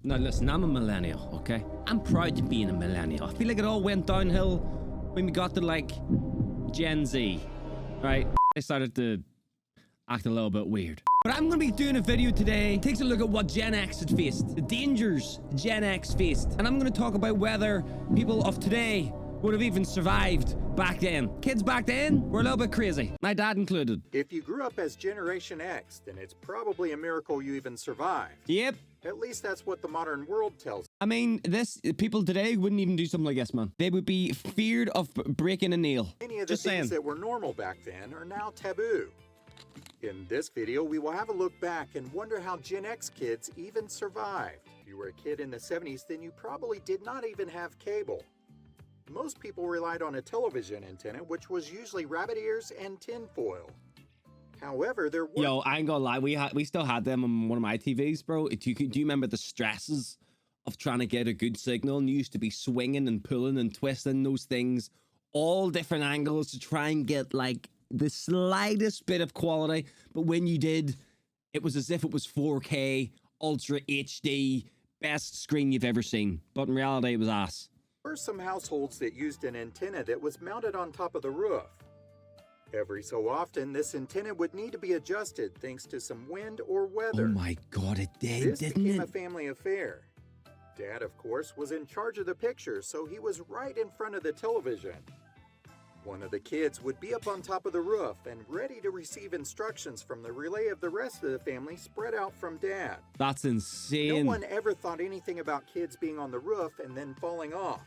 Now listen, I'm a millennial, okay? I'm proud to be a millennial. I feel like it all went downhill when we got to like Gen Z, right? I started to act a little bit weird. But I'm gonna be doing a video today. Takes a look at what Gen X had faced, the dangers Gen X faced. And I'm gonna talk about whether people of today would have even survived back then. Kids back then were a little bit crazy, my dad included. If you grew up as Generation X, then it's probably a miracle you even survived. Yep. At least that's what the modern world tells us. I mean, people today wouldn't even do something like this, man. They would be feared of breaking a nail. Many of the things that were normal back then are now taboo. In this video, we will have a look back and wonder how Gen X kids even survived. If you were a kid in the 70s, then you probably did not even have cable. Most people relied on a television antenna, which was usually rabbit ears and tinfoil. However, there were... Yo, I ain't gonna lie, we still had them on one of my TVs, bro. Do you remember the stresses of trying to get a good signal? And you used to be swinging and pulling and twisting those things, all different angles to try and get like the slightest bit of quality. But when you did, it was as if it was 4K, Ultra HD, best screen you've ever seen. But in reality, it was ass. There were some households that used an antenna that was mounted on top of the roof. Every so often, this antenna would need to be adjusted thanks to some wind or weather. Oh my God, it did, this didn't became it? a family affair. Dad, of course, was in charge of the picture, so he was right in front of the television. One of the kids would be up on top of the roof and ready to receive instructions from the relay of the rest of the family spread out from Dad. That's insane. No one ever thought anything about kids being on the roof and then falling off.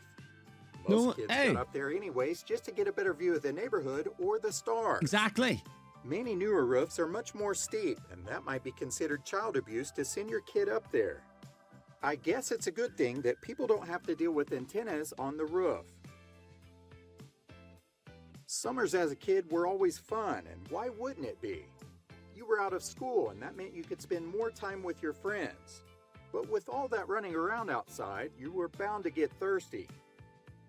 Most kids got up there anyways just to get a better view of the neighborhood or the stars. Exactly. Many newer roofs are much more steep, and that might be considered child abuse to send your kid up there. I guess it's a good thing that people don't have to deal with antennas on the roof. Summers as a kid were always fun, and why wouldn't it be? You were out of school, and that meant you could spend more time with your friends. But with all that running around outside, you were bound to get thirsty.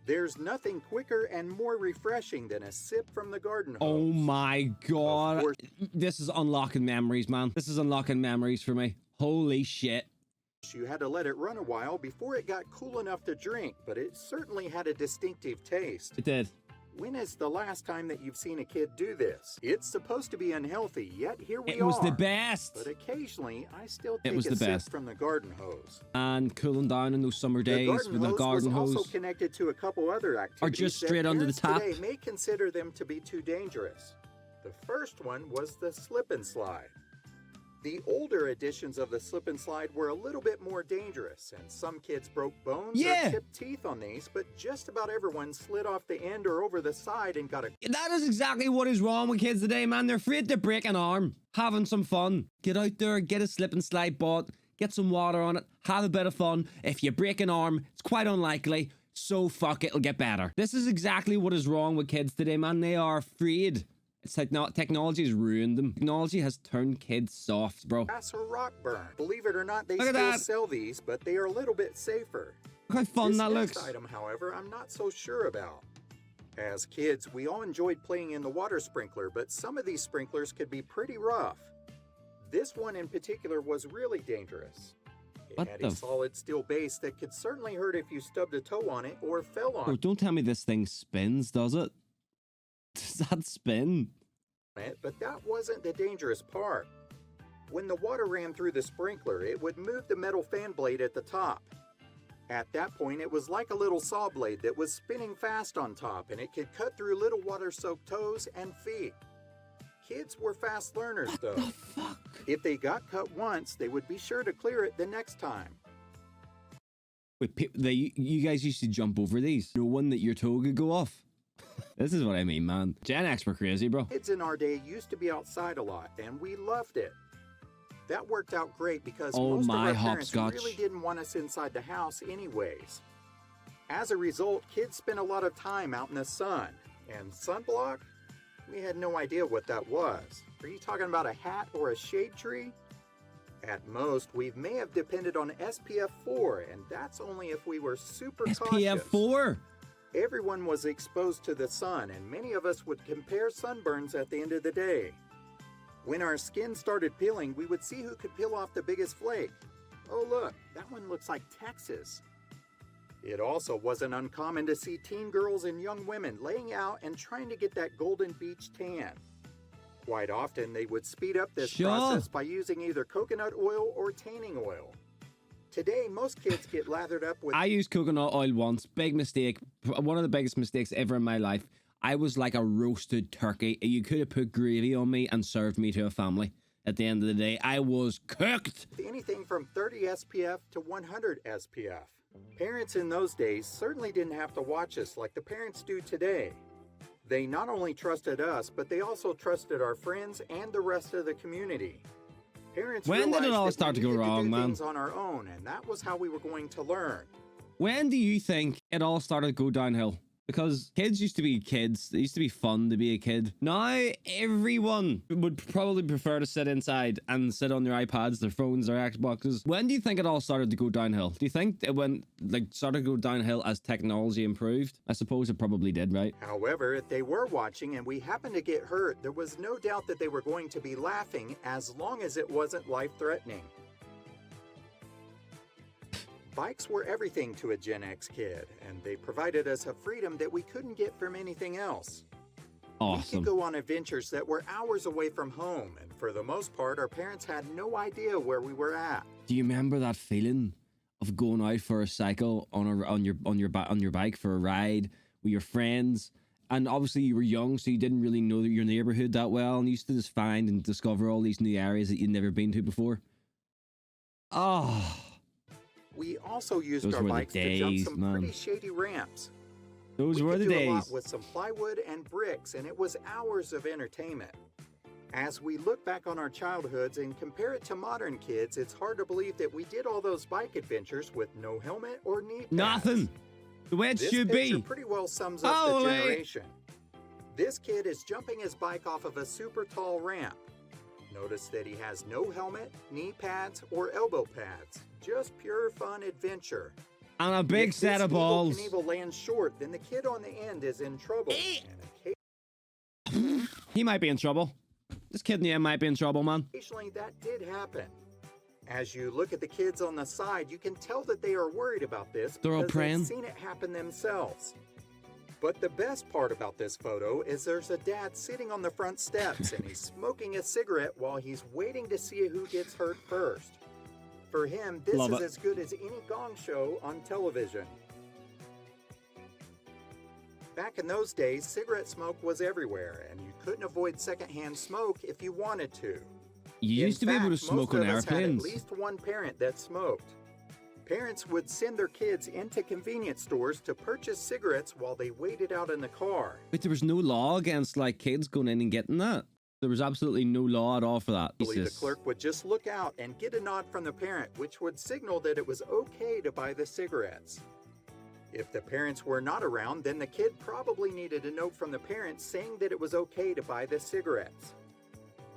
There's nothing quicker and more refreshing than a sip from the garden hose. Oh my God. This is unlocking memories, man. This is unlocking memories for me. Holy shit. You had to let it run a while before it got cool enough to drink, but it certainly had a distinctive taste. It did. When is the last time that you've seen a kid do this? It's supposed to be unhealthy, yet here we are. It was the best. But occasionally, I still take a sip from the garden hose. And cooling down in those summer days with the garden hose. Was also connected to a couple other activities. Or just straight under the tap. Today may consider them to be too dangerous. The first one was the slip and slide. The older editions of the slip and slide were a little bit more dangerous, and some kids broke bones or chipped teeth on these, but just about everyone slid off the end or over the side and got a... That is exactly what is wrong with kids today, man. They're afraid to break an arm. Having some fun. Get out there, get a slip and slide bought, get some water on it, have a bit of fun. If you break an arm, it's quite unlikely, so fuck it, it'll get better. This is exactly what is wrong with kids today, man. They are afraid. It's like technology has ruined them. Technology has turned kids soft, bro. Grass or rock burn. Believe it or not, they still sell these, but they are a little bit safer. Look how fun that looks. This next item, however, I'm not so sure about. As kids, we all enjoyed playing in the water sprinkler, but some of these sprinklers could be pretty rough. This one in particular was really dangerous. It had a solid steel base that could certainly hurt if you stubbed a toe on it or fell on it. Oh, don't tell me this thing spins, does it? Does that spin? But that wasn't the dangerous part. When the water ran through the sprinkler, it would move the metal fan blade at the top. At that point, it was like a little saw blade that was spinning fast on top, and it could cut through little water-soaked toes and feet. Kids were fast learners, though. What the fuck? If they got cut once, they would be sure to clear it the next time. Wait, you guys used to jump over these? No one that your toe could go off? This is what I mean, man. Gen X were crazy, bro. Kids in our day used to be outside a lot, and we loved it. That worked out great because most of our parents really didn't want us inside the house anyways. As a result, kids spent a lot of time out in the sun. And sunblock? We had no idea what that was. Are you talking about a hat or a shade tree? At most, we may have depended on SPF 4, and that's only if we were super cautious. SPF 4? Everyone was exposed to the sun, and many of us would compare sunburns at the end of the day. When our skin started peeling, we would see who could peel off the biggest flake. Oh look, that one looks like Texas. It also wasn't uncommon to see teen girls and young women laying out and trying to get that golden beach tan. Quite often, they would speed up this process by using either coconut oil or tanning oil. Today, most kids get lathered up with... I used coconut oil once. Big mistake. One of the biggest mistakes ever in my life. I was like a roasted turkey. You could have put gravy on me and served me to a family. At the end of the day, I was cooked. Anything from 30 SPF to 100 SPF. Parents in those days certainly didn't have to watch us like the parents do today. They not only trusted us, but they also trusted our friends and the rest of the community. Parents when did it all start to go wrong, man? Things on our own, and that was how we were going to learn. When do you think it all started to go downhill? Because kids used to be kids. It used to be fun to be a kid. Now, everyone would probably prefer to sit inside and sit on their iPads, their phones, their Xboxes. When do you think it all started to go downhill? Do you think it went, started to go downhill as technology improved? I suppose it probably did, right? However, if they were watching and we happened to get hurt, there was no doubt that they were going to be laughing as long as it wasn't life-threatening. Bikes were everything to a Gen X kid, and they provided us a freedom that we couldn't get from anything else. Awesome. We could go on adventures that were hours away from home, and for the most part, our parents had no idea where we were at. Do you remember that feeling of going out for a cycle on your bike for a ride with your friends? And obviously you were young, so you didn't really know your neighborhood that well, and you used to just find and discover all these new areas that you'd never been to before. Oh. We also used our bikes to jump some pretty shady ramps. Those were the days. We could do a lot with some plywood and bricks, and it was hours of entertainment. As we look back on our childhoods and compare it to modern kids, it's hard to believe that we did all those bike adventures with no helmet or knee pads. Nothing. The way it should be. This picture pretty well sums up the generation. This kid is jumping his bike off of a super tall ramp. Notice that he has no helmet, knee pads, or elbow pads. Just pure fun adventure. On a big set of balls. If Evel lands short, then the kid on the end is in trouble. He might be in trouble. This kid in the end might be in trouble, man. Occasionally that did happen. As you look at the kids on the side, you can tell that they are worried about this because they've seen it happen themselves. But the best part about this photo is there's a dad sitting on the front steps and he's smoking a cigarette while he's waiting to see who gets hurt first. For him, this is as good as any gong show on television. Back in those days, cigarette smoke was everywhere, and you couldn't avoid secondhand smoke if you wanted to. You used to be able to smoke on airplanes. Had at least one parent that smoked. Parents would send their kids into convenience stores to purchase cigarettes while they waited out in the car. But there was no law against kids going in and getting that. There was absolutely no law at all for that. The clerk would just look out and get a nod from the parent, which would signal that it was okay to buy the cigarettes. If the parents were not around, then the kid probably needed a note from the parents saying that it was okay to buy the cigarettes.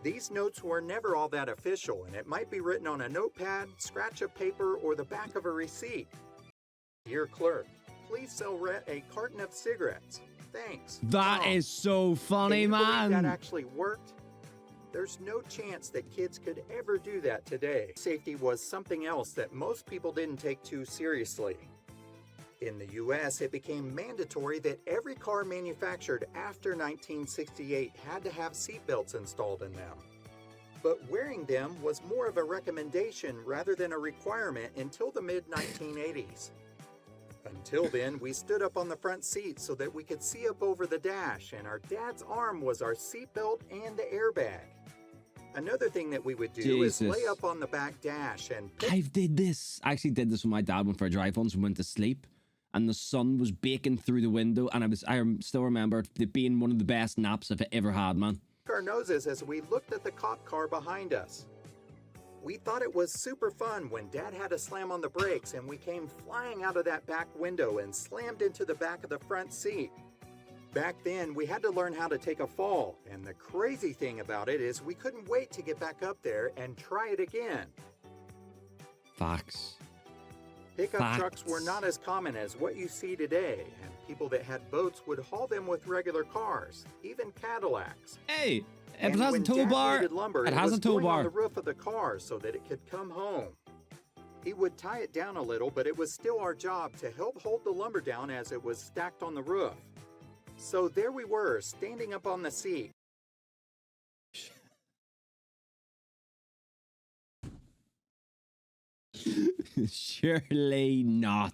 These notes were never all that official, and it might be written on a notepad, scratch of paper, or the back of a receipt. Dear clerk, please sell a carton of cigarettes. Thanks. That is so funny, man. That actually worked. There's no chance that kids could ever do that today. Safety was something else that most people didn't take too seriously. In the US, it became mandatory that every car manufactured after 1968 had to have seatbelts installed in them. But wearing them was more of a recommendation rather than a requirement until the mid-1980s. Until then, we stood up on the front seat so that we could see up over the dash, and our dad's arm was our seatbelt and the airbag. Another thing that we would do is lay up on the back dash and... I actually did this with my dad. Went for a drive once and went to sleep, and the sun was baking through the window, and I still remember it being one of the best naps I've ever had, man. Our noses as we looked at the cop car behind us. We thought it was super fun when Dad had to slam on the brakes and we came flying out of that back window and slammed into the back of the front seat. Back then, we had to learn how to take a fall, and the crazy thing about it is we couldn't wait to get back up there and try it again. Facts. Pickup trucks were not as common as what you see today, and people that had boats would haul them with regular cars, even Cadillacs. Hey, if it has a tow bar, it has a tow bar on the roof of the car so that it could come home. He would tie it down a little, but it was still our job to help hold the lumber down as it was stacked on the roof. So there we were, standing up on the seat. Surely not.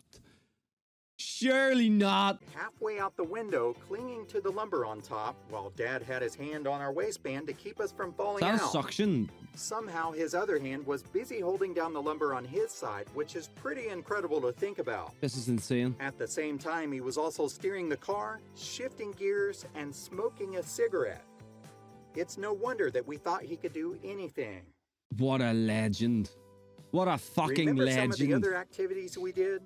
Surely not. Halfway out the window, clinging to the lumber on top, while Dad had his hand on our waistband to keep us from falling out. That's suction. Somehow his other hand was busy holding down the lumber on his side, which is pretty incredible to think about. This is insane. At the same time, he was also steering the car, shifting gears, and smoking a cigarette. It's no wonder that we thought he could do anything. What a legend. What a fucking Remember legend. some of the other activities we did?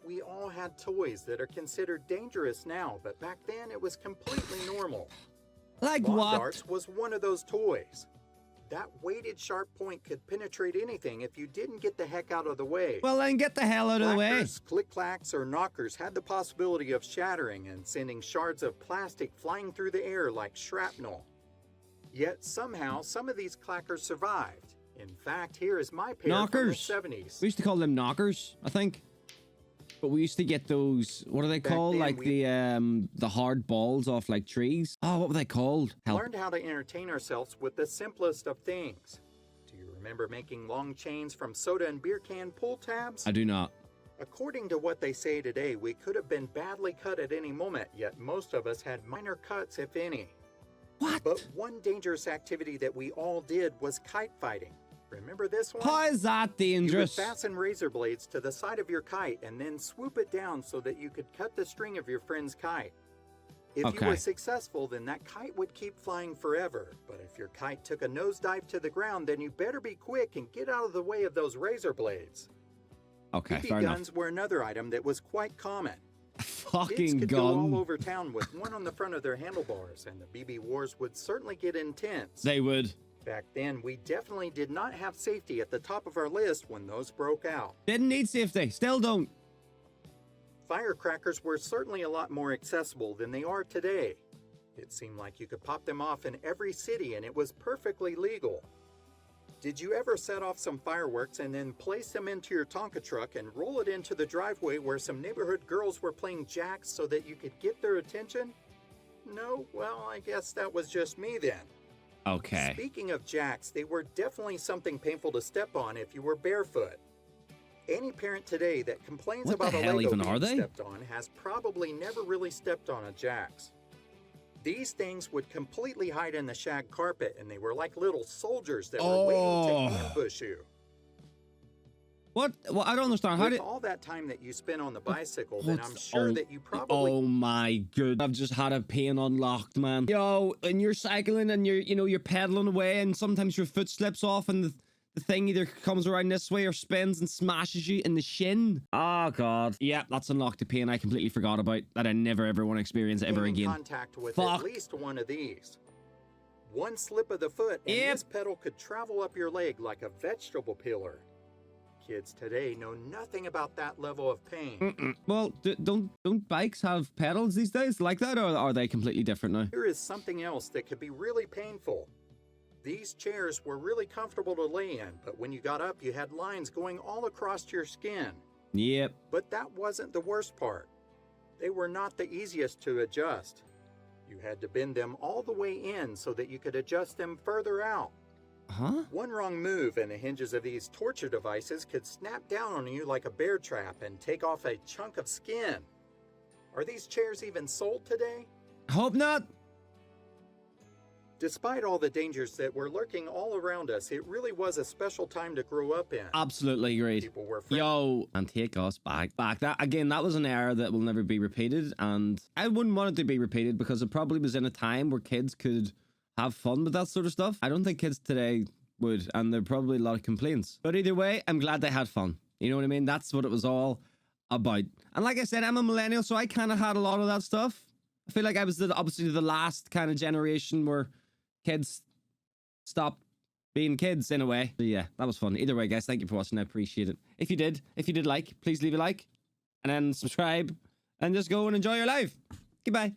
We all had toys that are considered dangerous now, but back then it was completely normal. Like Lawn what? darts was one of those toys. That weighted sharp point could penetrate anything if you didn't get the heck out of the way. Well, then get the hell out of the way. Clackers, click-clacks, or knockers had the possibility of shattering and sending shards of plastic flying through the air like shrapnel. Yet somehow, some of these clackers survived. In fact, here is my pair Knockers. from the 70s. We used to call them knockers, I think. But we used to get those, what are they called? Like the hard balls off like trees. Oh, what were they called? Help. Learned how to entertain ourselves with the simplest of things. Do you remember making long chains from soda and beer can pull tabs? I do not. According to what they say today, we could have been badly cut at any moment, yet most of us had minor cuts, if any. What? But one dangerous activity that we all did was kite fighting. Remember this one? How is that You would dangerous? fasten razor blades to the side of your kite and then swoop it down so that you could cut the string of your friend's kite. If you Okay. were successful, then that kite would keep flying forever. But if your kite took a nosedive to the ground, then you better be quick and get out of the way of those razor blades. Okay, BB fair enough. guns were another item that was quite common. Kids Fucking could go all gun. over town with one on the front of their handlebars, and the BB wars would certainly get intense. They would. Back then, we definitely did not have safety at the top of our list when those broke out. Didn't need safety. Still don't. Firecrackers were certainly a lot more accessible than they are today. It seemed like you could pop them off in every city and it was perfectly legal. Did you ever set off some fireworks and then place them into your Tonka truck and roll it into the driveway where some neighborhood girls were playing jacks so that you could get their attention? No? Well, I guess that was just me then. Okay. Speaking of jacks, they were definitely something painful to step on if you were barefoot. Any parent today that complains What the about a hell Lego even being are they? stepped on has probably never really stepped on a jacks. These things would completely hide in the shag carpet, and they were like little soldiers that were waiting to ambush you. What? Well, I don't understand. How With did... all that time that you spent on the bicycle, then I'm sure that you probably... Oh my god. I've just had a pain unlocked, man. Yo, and you're cycling and you're pedaling away and sometimes your foot slips off and the thing either comes around this way or spins and smashes you in the shin. Oh god. Yeah, that's unlocked a pain I completely forgot about that I never ever want to experience ever came in again. contact with Fuck. at least one of these. One slip of the foot and Yep. this pedal could travel up your leg like a vegetable peeler. Kids today know nothing about that level of pain. Well, don't bikes have pedals these days like that, or are they completely different now? Here is something else that could be really painful. These chairs were really comfortable to lay in, but when you got up, you had lines going all across your skin. Yep. But that wasn't the worst part. They were not the easiest to adjust. You had to bend them all the way in so that you could adjust them further out. Huh? One wrong move and the hinges of these torture devices could snap down on you like a bear trap and take off a chunk of skin. Are these chairs even sold today? Hope not. Despite all the dangers that were lurking all around us, it really was a special time to grow up in. Absolutely agreed. People were friendly. Yo, and take us back. That again, that was an era that will never be repeated, and I wouldn't want it to be repeated because it probably was in a time where kids could have fun with that sort of stuff. I don't think kids today would, and there are probably a lot of complaints. But either way, I'm glad they had fun. You know what I mean? That's what it was all about. And like I said, I'm a millennial, so I kind of had a lot of that stuff. I feel like I was obviously the last kind of generation where kids stopped being kids in a way. So yeah, that was fun. Either way, guys, thank you for watching. I appreciate it. If you did like, please leave a like and then subscribe and just go and enjoy your life. Goodbye.